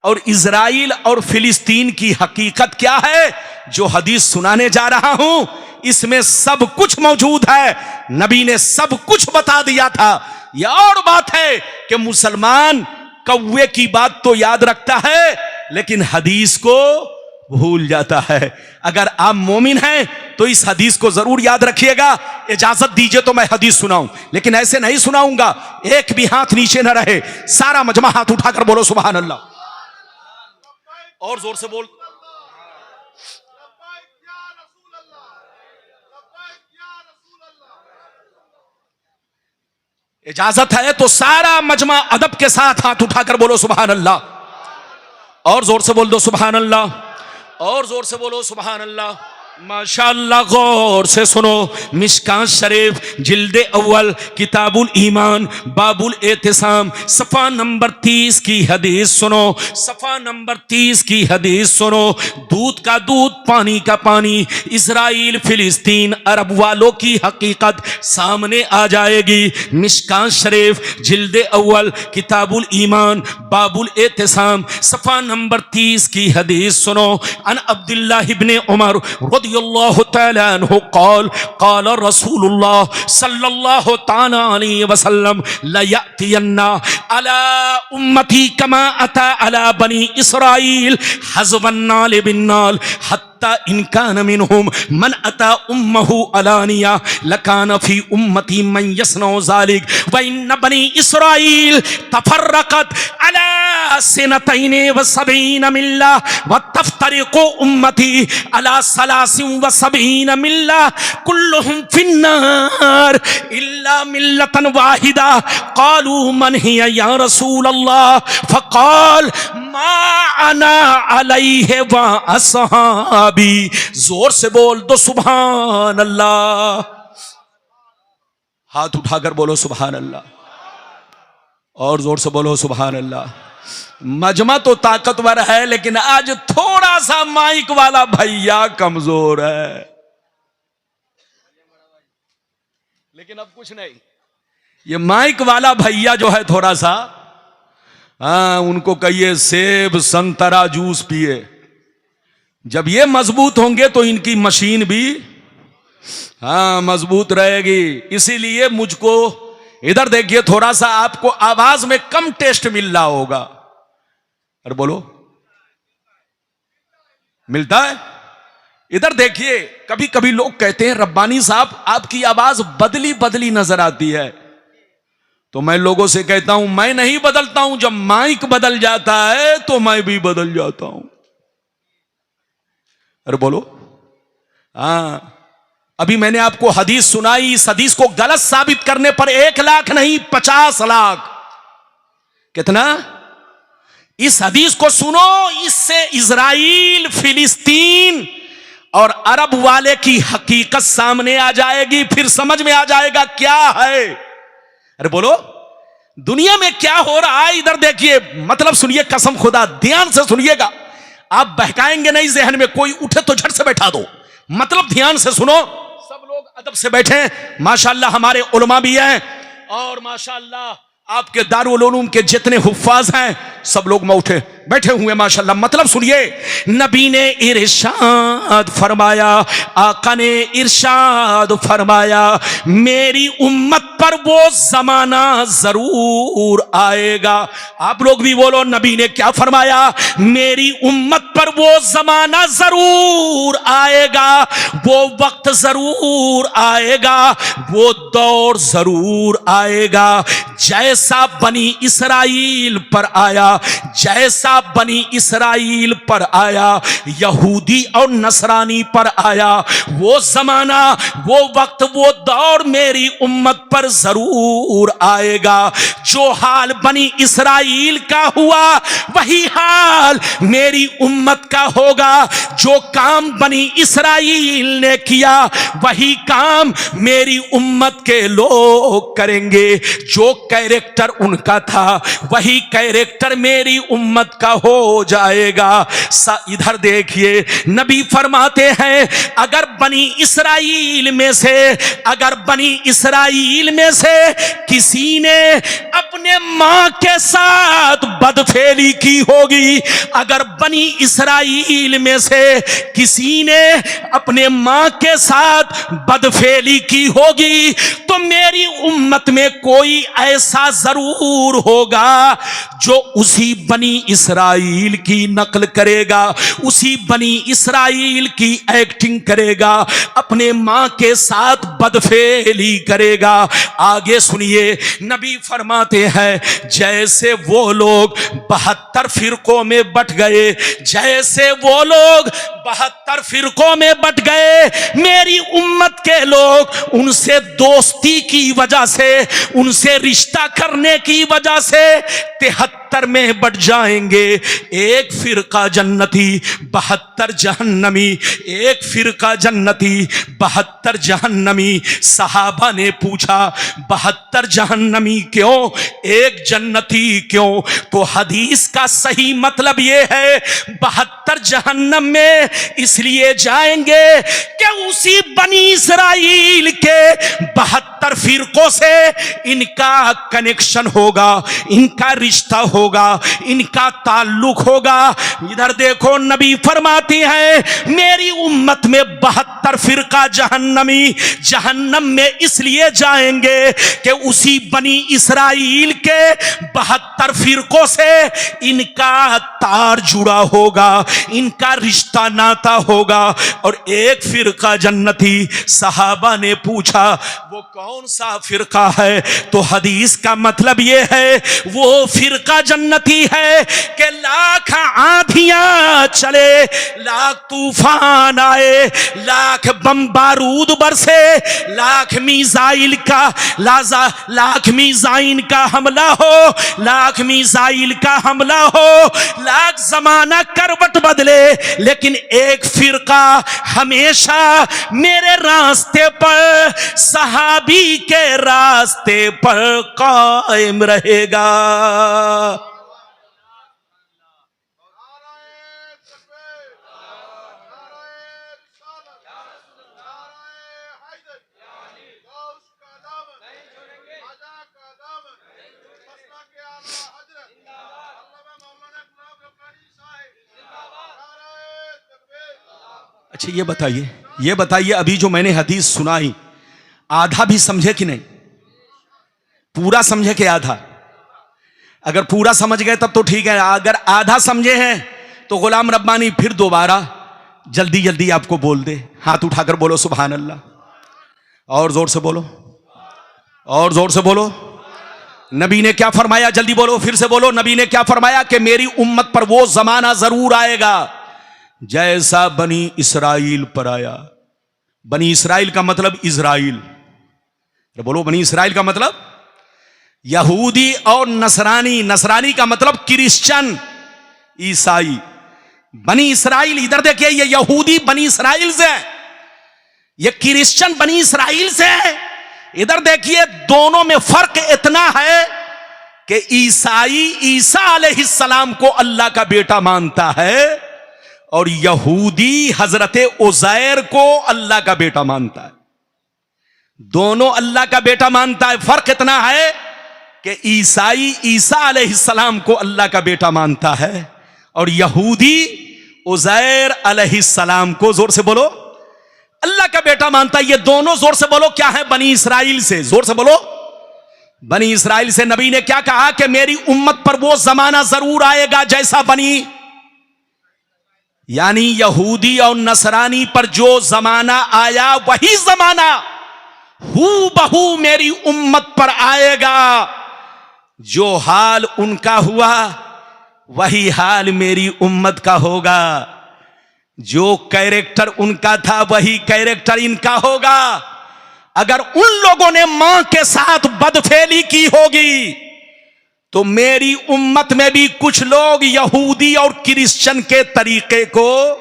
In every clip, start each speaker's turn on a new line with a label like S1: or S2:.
S1: और इजराइल और फिलिस्तीन की हकीकत क्या है जो हदीस सुनाने जा रहा हूं, इसमें सब कुछ मौजूद है। नबी ने सब कुछ बता दिया था। यह और बात है कि मुसलमान कौवे की बात तो याद रखता है लेकिन हदीस को भूल जाता है। अगर आप मोमिन हैं तो इस हदीस को जरूर याद रखिएगा। इजाजत दीजिए तो मैं हदीस सुनाऊं, लेकिन ऐसे नहीं सुनाऊंगा एक भी हाथ नीचे न रहे। सारा मजमा हाथ उठाकर बोलो सुभान अल्लाह। और जोर से बोल। इजाजत है तो सारा मजमा अदब के साथ हाथ उठाकर बोलो सुभान अल्लाह। और जोर से बोल दो सुभान अल्लाह। और जोर से बोलो सुभान अल्लाह। माशाअल्लाह, गौर से सुनो। मिशकात शरीफ जिल्दे अव्वल किताबुल ईमान बाबुल एतिसाम सफ़ा नंबर 30 की हदीस सुनो। सफ़ा नंबर 30 की हदीस सुनो। दूध का दूध, पानी का पानी, इजराइल फिलिस्तीन अरब वालों की हकीकत सामने आ जाएगी। मिशकात शरीफ जिल्दे अव्वल किताबुल ईमान बाबुल एतिसाम सफ़ा नंबर 30 की हदीस सुनो। अन अब्दुल्लाह इब्ने उमर रज़ियल्लाहु तआला अन्हु क़ाल क़ाल रसूलुल्लाह सल्लल्लाहु तआला अलैहि वसल्लम ला यअतियन्ना अला उम्मती कमा अता अला बनी इस्राईल हज़वन नाल बिन नाल इन कान मिनहुम मन अता उम्महु अलानिया लकान फी उम्मती मन यसनउ ज़ालिक व इन बनी इस्राईल तफर्रकत अला सिनतैन व सबईन मिल्ला व तफ्तरिकु उम्मती अला सलासिन व सबईन मिल्ला कुल्लुहुम फिन्नार इल्ला मिल्लतन वाहिदा क़ालू मन हिया या रसूल अल्लाह फ़क़ाल मा अना अलैहि व अस्हाबी। जोर से बोल दो सुभान अल्लाह। हाथ उठाकर बोलो सुभान अल्लाह। और जोर से बोलो सुभान अल्लाह। मजमा तो ताकतवर है लेकिन आज थोड़ा सा माइक वाला भैया कमजोर है। लेकिन अब कुछ नहीं, ये माइक वाला भैया जो है थोड़ा सा, उनको कहिए सेब संतरा जूस पिए। जब ये मजबूत होंगे तो इनकी मशीन भी मजबूत रहेगी। इसीलिए मुझको इधर देखिए, थोड़ा सा आपको आवाज में कम टेस्ट मिल रहा होगा। अरे बोलो, मिलता है? इधर देखिए, कभी कभी लोग कहते हैं रब्बानी साहब आपकी आवाज बदली बदली नजर आती है। तो मैं लोगों से कहता हूं मैं नहीं बदलता हूं, जब माइक बदल जाता है तो मैं भी बदल जाता हूं। अरे बोलो। अभी मैंने आपको हदीस सुनाई, इस हदीस को गलत साबित करने पर 1 लाख नहीं 50 लाख। कितना? इस हदीस को सुनो, इससे इजराइल फिलिस्तीन और अरब वाले की हकीकत सामने आ जाएगी। फिर समझ में आ जाएगा क्या है। अरे बोलो, दुनिया में क्या हो रहा है। इधर देखिए, मतलब सुनिए, कसम खुदा ध्यान से सुनिएगा। आप बहकाएंगे नहीं जहन में, कोई उठे तो झट से बैठा दो। मतलब ध्यान से सुनो, सब लोग अदब से बैठे। माशाअल्लाह हमारे उलमा भी हैं और माशाअल्लाह आपके दारुल उलूम के जितने हुफ्फाज हैं सब लोग उठे बैठे हुए माशाअल्लाह। मतलब सुनिए, नबी ने इरशाद फरमाया, आका ने इरशाद फरमाया, मेरी उम्मत पर वो जमाना जरूर आएगा। आप लोग भी बोलो, नबी ने क्या फरमाया? मेरी उम्मत पर वो जमाना जरूर आएगा, वो वक्त जरूर आएगा, वो दौर जरूर आएगा जैसा बनी इसराइल पर आया, जैसा बनी इसराइल पर आया, यहूदी और नसरानी पर आया। वो जमाना, वो वक्त, वो दौर मेरी उम्मत पर जरूर आएगा। जो हाल बनी इसराइल का हुआ वही हाल मेरी उम्मत का होगा। जो काम बनी इसराइल ने किया वही काम मेरी उम्मत के लोग करेंगे। जो कैरेक्टर उनका था वही कैरेक्टर मेरी उम्मत का हो जाएगा। इधर देखिए, नबी फरमाते हैं अगर बनी इसराइल में से किसी ने अपने मां के साथ बदफेली की होगी, अगर बनी इसराइल में से किसी ने अपने मां के साथ बदफेली की होगी, तो मेरी उम्मत में कोई ऐसा जरूर होगा जो उसी बनी इसराइल की नकल करेगा, उसी बनी इसराइल की एक्टिंग करेगा, अपने मां के साथ बदफेली करेगा। आगे सुनिए, नबी फरमाते हैं जैसे वो लोग 72 फिरकों में बट गए, जैसे वो लोग 72 फिरकों में बट गए, मेरी उम्मत के लोग उनसे दोस्ती की वजह से, उनसे रिश्ता करने की वजह से 73 में बट जाएंगे। एक फिरका जन्नती 72 जहन्नमी, एक फिरका जन्नती 72 जहन्नमी। सहाबा ने पूछा 72 जहन्नमी क्यों, एक जन्नती क्यों? तो हदीस का सही मतलब यह है 72 जहन्नम में इसलिए जाएंगे कि उसी बनी इसराइल के 72 फिरकों से इनका कनेक्शन होगा, इनका रिश्ता होगा, इनका ताल्लुक होगा। इधर देखो, नबी फरमाती है मेरी उम्मत में 72 फिरका जहन्नमी जहन्नम में इसलिए जाएंगे कि उसी बनी इसराइल के 72 फिरकों से इनका तार जुड़ा होगा, इनका रिश्ता नाता होगा। और एक फिरका जन्नती। सहाबा ने पूछा वो कौन सा फिरका है? तो हदीस का मतलब यह है वो फिरका जन्नती है कि लाख आंधियां चले, लाख तूफान आए, लाख बम बारूद बरसे, लाख मिसाइल का हमला हो, लाख मिसाइल का हमला हो, लाख जमाना करवट बदले, लेकिन एक फिरका हमेशा मेरे रास्ते पर, सहाबी के रास्ते पर कायम रहेगा। अच्छा ये बताइए अभी जो मैंने हदीस सुनाई आधा भी समझे कि नहीं? पूरा समझे कि आधा? अगर पूरा समझ गए तब तो ठीक है, अगर आधा समझे हैं तो गुलाम रब्बानी फिर दोबारा जल्दी जल्दी आपको बोल दे। हाथ उठाकर बोलो सुभान अल्लाह, और जोर से बोलो, और जोर से बोलो। नबी ने क्या फरमाया? जल्दी बोलो, फिर से बोलो। नबी ने क्या फरमाया कि मेरी उम्मत पर वो जमाना जरूर आएगा जैसा बनी इसराइल पर आया। बनी इसराइल का मतलब इजराइल, बोलो बनी इसराइल का मतलब यहूदी और नसरानी, नसरानी का मतलब क्रिश्चियन ईसाई। बनी इसराइल, इधर देखिए, ये यहूदी बनी इसराइल से है, ये क्रिश्चियन बनी इसराइल से है। इधर देखिए, दोनों में फर्क इतना है कि ईसाई ईसा अलैहिस्सलाम को अल्लाह का बेटा मानता है और यहूदी हजरत उज़ैर को अल्लाह का बेटा मानता है। दोनों अल्लाह का बेटा मानता है। फर्क इतना है कि ईसाई ईसा अलैहिस्सलाम को अल्लाह का बेटा मानता है और यहूदी उज़ैर अलैहिस्सलाम को, जोर से बोलो, अल्लाह का बेटा मानता है। ये दोनों, जोर से बोलो, क्या है? बनी इसराइल से। जोर से बोलो, बनी इसराइल से। नबी ने क्या कहा कि मेरी उम्मत पर वो जमाना जरूर आएगा जैसा बनी, यानी यहूदी और नसरानी पर जो जमाना आया वही जमाना हू बहू मेरी उम्मत पर आएगा। जो हाल उनका हुआ वही हाल मेरी उम्मत का होगा। जो कैरेक्टर उनका था वही कैरेक्टर इनका होगा। अगर उन लोगों ने मां के साथ बदफेली की होगी तो मेरी उम्मत में भी कुछ लोग यहूदी और क्रिश्चियन के तरीके को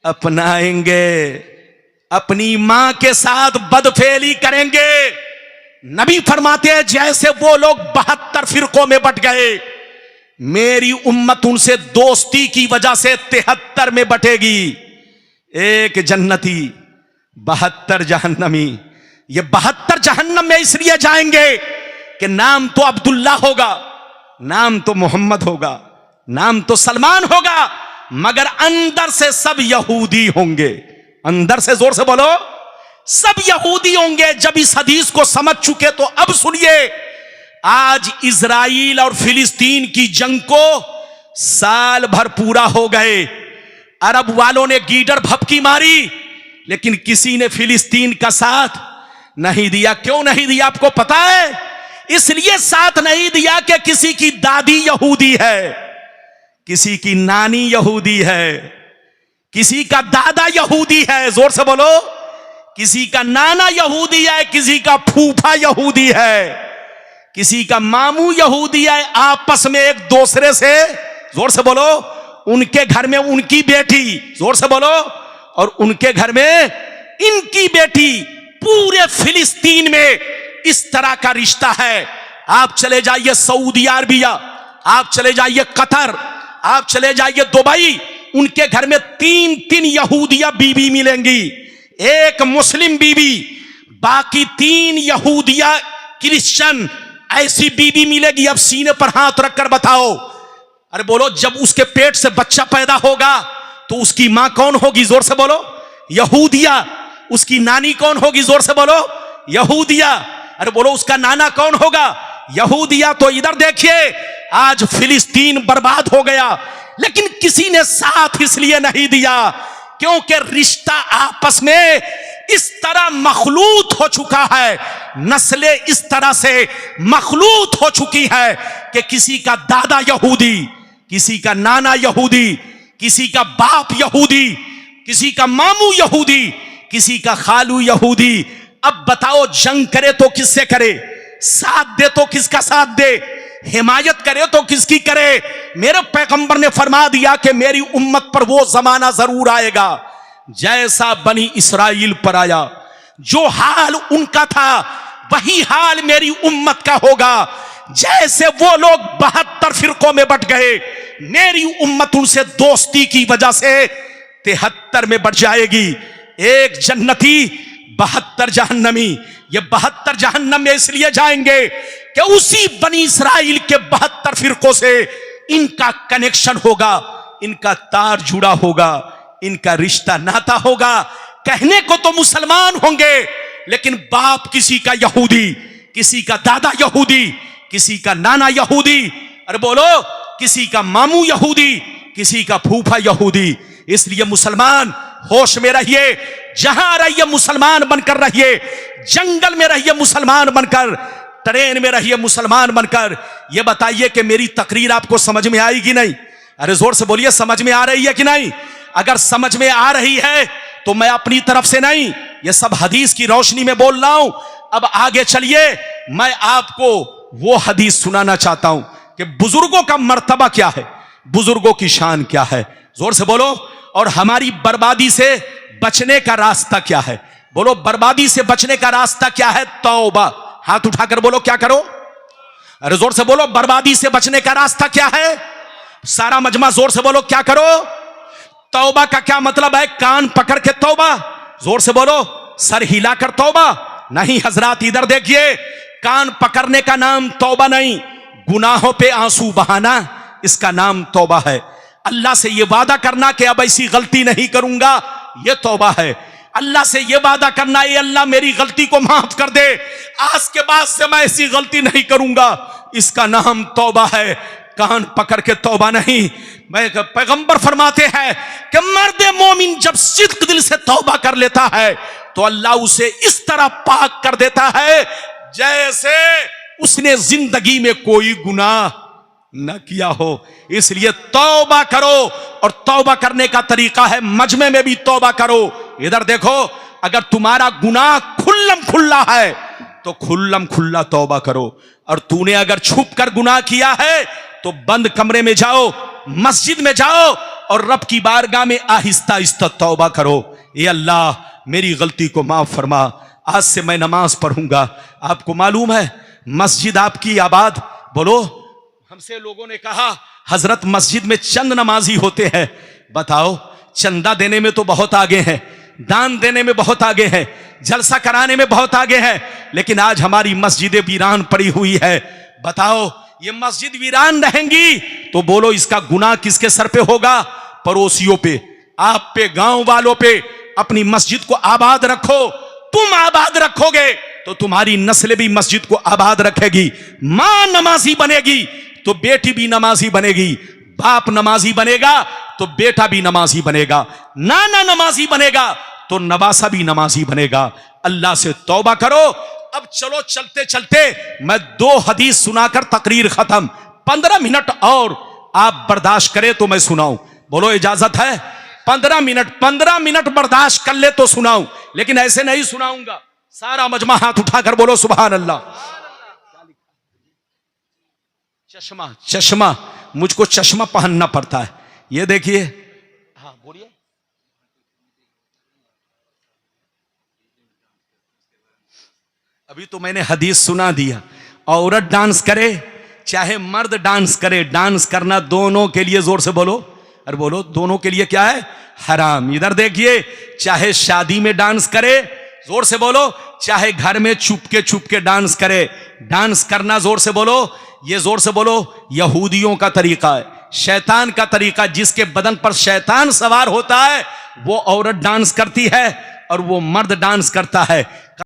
S1: अपनाएंगे, अपनी मां के साथ बदफेली करेंगे। नबी फरमाते हैं जैसे वो लोग 72 फिरकों में बट गए, मेरी उम्मत उनसे दोस्ती की वजह से 73 में बटेगी। एक जन्नती 72 जहन्नमी। ये 72 जहन्नम में इसलिए जाएंगे कि नाम तो अब्दुल्ला होगा, नाम तो मोहम्मद होगा, नाम तो सलमान होगा, मगर अंदर से सब यहूदी होंगे। अंदर से जोर से बोलो, सब यहूदी होंगे। जब इस हदीस को समझ चुके तो अब सुनिए, आज इजराइल और फिलिस्तीन की जंग को साल भर पूरा हो गए। अरब वालों ने गीडर भपकी मारी, लेकिन किसी ने फिलिस्तीन का साथ नहीं दिया। क्यों नहीं दिया आपको पता है? इसलिए साथ नहीं दिया कि किसी की दादी यहूदी है, किसी की नानी यहूदी है, किसी का दादा यहूदी है, जोर से बोलो, किसी का नाना यहूदी है, किसी का फूफा यहूदी है, किसी का मामू यहूदी है। आपस में एक दूसरे से, जोर से बोलो, उनके घर में उनकी बेटी, जोर से बोलो, और उनके घर में इनकी बेटी। पूरे फिलिस्तीन में इस तरह का रिश्ता है। आप चले जाइए सऊदी अरबिया, आप चले जाइए कतर, आप चले जाइए दुबई, उनके घर में 3-3 यहूदिया बीबी मिलेंगी, एक मुस्लिम बीबी, बाकी 3 यहूदिया क्रिश्चियन। ऐसी बीबी मिलेगी। अब सीने पर हाथ रखकर बताओ, अरे बोलो, जब उसके पेट से बच्चा पैदा होगा तो उसकी मां कौन होगी? जोर से बोलो, यहूदिया। उसकी नानी कौन होगी? जोर से बोलो, यहूदिया। अरे बोलो, उसका नाना कौन होगा? यहूदिया। तो इधर देखिए, आज फिलिस्तीन बर्बाद हो गया, लेकिन किसी ने साथ इसलिए नहीं दिया क्योंकि रिश्ता आपस में इस तरह मखलूत हो चुका है, नस्लें इस तरह से मखलूत हो चुकी है कि किसी का दादा यहूदी, किसी का नाना यहूदी, किसी का बाप यहूदी, किसी का मामू यहूदी, किसी का खालू यहूदी। अब बताओ, जंग करे तो किससे करे? साथ दे तो किसका साथ दे? हिमायत करे तो किसकी करे? मेरे पैगंबर ने फरमा दिया कि मेरी उम्मत पर वो जमाना जरूर आएगा जैसा बनी इसराइल पर आया। जो हाल उनका था वही हाल मेरी उम्मत का होगा। जैसे वो लोग 72 फिरकों में बट गए, मेरी उम्मत उनसे दोस्ती की वजह से 73 में बट जाएगी। एक जन्नती 72 जहन्नमी। ये 72 जहन्नम में इसलिए जाएंगे कि उसी बनी इसराइल के 72 फिरकों से इनका कनेक्शन होगा, इनका तार जुड़ा होगा, इनका रिश्ता नाता होगा। कहने को तो मुसलमान होंगे, लेकिन बाप किसी का यहूदी, किसी का दादा यहूदी, किसी का नाना यहूदी, अरे बोलो, किसी का मामू यहूदी, किसी का फूफा यहूदी। इसलिए मुसलमान होश में रहिए, जहां रहिए मुसलमान बनकर रहिए, जंगल में रहिए मुसलमान बनकर, ट्रेन में रहिए मुसलमान बनकर। यह बताइए कि मेरी तकरीर आपको समझ में आई कि नहीं? अरे जोर से बोलिए, समझ में आ रही है कि नहीं? अगर समझ में आ रही है तो मैं अपनी तरफ से नहीं, यह सब हदीस की रोशनी में बोल रहा हूं। अब आगे चलिए, मैं आपको वो हदीस सुनाना चाहता हूं कि बुजुर्गों का मर्तबा क्या है, बुजुर्गों की शान क्या है। जोर से बोलो। और हमारी बर्बादी से बचने का रास्ता क्या है? बोलो, बर्बादी से बचने का रास्ता क्या है? तौबा। हाथ उठाकर बोलो, क्या करो? अरे जोर से बोलो, बर्बादी से बचने का रास्ता क्या है? सारा मजमा जोर से बोलो, क्या करो? तौबा का क्या मतलब है? कान पकड़ के तौबा? जोर से बोलो। सर हिलाकर तौबा नहीं हजरात, इधर देखिए, कान पकड़ने का नाम तौबा नहीं, गुनाहों पे आंसू बहाना, इसका नाम तौबा है। अल्लाह से यह वादा करना कि अब ऐसी गलती नहीं करूंगा, यह तौबा है। अल्लाह से यह वादा करना, ये अल्लाह मेरी गलती को माफ कर दे, आज के बाद से मैं ऐसी गलती नहीं करूंगा, इसका नाम तौबा है। कान पकड़ के तौबा नहीं। मैं पैगंबर फरमाते हैं कि मर्द मोमिन जब सिद्क दिल से तौबा कर लेता है तो अल्लाह उसे इस तरह पाक कर देता है जैसे उसने जिंदगी में कोई गुनाह न किया हो। इसलिए तौबा करो, और तौबा करने का तरीका है मजमे में भी तौबा करो। इधर देखो, अगर तुम्हारा गुनाह खुल्लम खुल्ला है तो खुल्लम खुल्ला तौबा करो, और तूने अगर छुप कर गुनाह किया है तो बंद कमरे में जाओ, मस्जिद में जाओ, और रब की बारगाह में आहिस्ता आहिस्ता तौबा करो। ये अल्लाह मेरी गलती को माफ फरमा, आज से मैं नमाज पढ़ूंगा। आपको मालूम है मस्जिद आपकी आबाद, बोलो, हमसे लोगों ने कहा हजरत मस्जिद में चंद नमाजी होते हैं। बताओ, चंदा देने में तो बहुत आगे हैं, दान देने में बहुत आगे है, जलसा कराने में बहुत आगे है, लेकिन आज हमारी मस्जिदें वीरान पड़ी हुई है। बताओ, ये मस्जिद वीरान रहेंगी तो बोलो इसका गुनाह किसके सर पे होगा? पड़ोसियों पे, आप पे, गांव वालों पे। अपनी मस्जिद को आबाद रखो। तुम आबाद रखोगे तो तुम्हारी नस्ल भी मस्जिद को आबाद रखेगी। मां नमाजी बनेगी तो बेटी भी नमाजी बनेगी, बाप नमाजी बनेगा तो बेटा भी नमाजी बनेगा, नाना नमाजी बनेगा तो नवासा भी नमाजी बनेगा। अल्लाह से तौबा करो। अब चलो, चलते चलते मैं 2 हदीस सुनाकर तकरीर खत्म। 15 मिनट और आप बर्दाश्त करें तो मैं सुनाऊं। बोलो इजाजत है? 15 मिनट बर्दाश्त कर ले तो सुनाऊं, लेकिन ऐसे नहीं सुनाऊंगा। सारा मजमा हाथ उठाकर बोलो सुभान अल्लाह। चश्मा, चश्मा, मुझको चश्मा पहनना पड़ता है। ये देखिए, हाँ बोलिए। अभी तो मैंने हदीस सुना दिया। औरत डांस करे चाहे मर्द डांस करे, डांस करना दोनों के लिए, जोर से बोलो, अरे बोलो, दोनों के लिए क्या है? हराम। इधर देखिए, चाहे शादी में डांस करे, जोर से बोलो, चाहे घर में चुपके डांस करे। डांस करना, जोर से बोलो, ये जोर से बोलो, यहूदियों का तरीका है, शैतान का तरीका। जिसके बदन पर शैतान सवार होता है वो औरत डांस करती है और वो मर्द डांस करता है।